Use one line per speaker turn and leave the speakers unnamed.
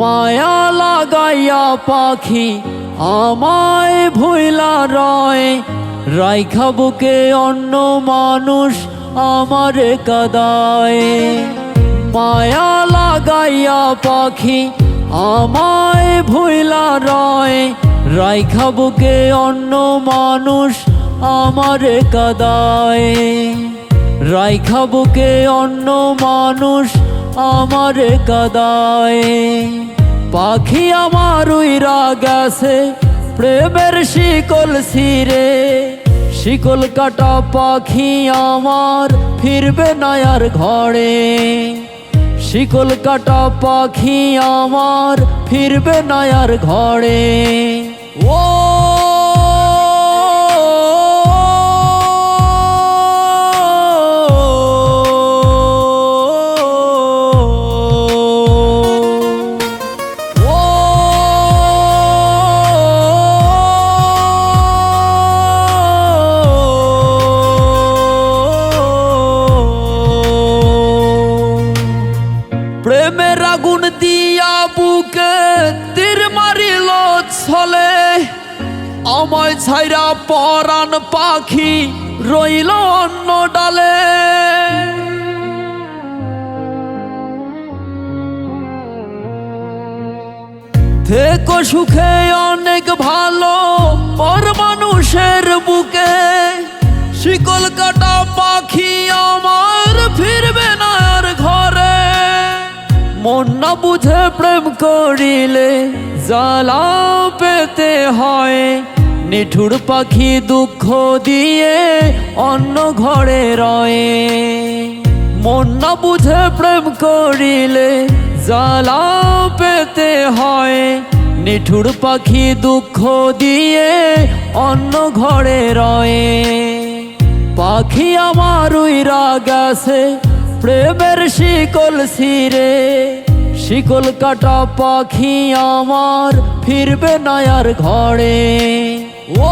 মায়া লাগাইয়া পাখি আমায় ভুইলা রয়, রাইখা বুকে অন্য মানুষ আমারে কাদায়। মায়া লাগাইয়া পাখি আমায় ভুইলা রয়, রাইখা বুকে অন্য মানুষ আমারে কাদায়। রাইখা বুকে অন্য মানুষ আমারে কাদায়। পাখি আমার উইরা গেছে প্রেমের শিকল ছিঁড়ে, শিকল কাটা পাখি আমার ফিরবে না আর ঘরে। শিকল কাটা পাখি আমার ফিরবে না আর ঘরে। ও প্রেমের আগুন দিয়া বুকে তীর মারিল ছলে, আমায় ছাইরা পরাণ পাখি রইল অন্য ডালে। থেকো সুখে অনেক ভালো পর মানুষের বুকে, শিকল কাটা পাখি আমার ফিরবে না আর ঘরে। মন না বুঝে প্রেম করিলে জ্বালা পেতে হয়, নিঠুর পাখি দুঃখ দিয়ে অন্য ঘরে রয়ে। মন না বুঝে প্রেম করিলে জ্বালা পেতে হয়, নিঠুর পাখি দুঃখ দিয়ে অন্য ঘরে রয়ে। পাখি আমার উইরা গেছে প্রেমের শিকল ছিঁড়ে, শিকল কাটা পাখি আমার ফিরবে না আর ঘরে। ও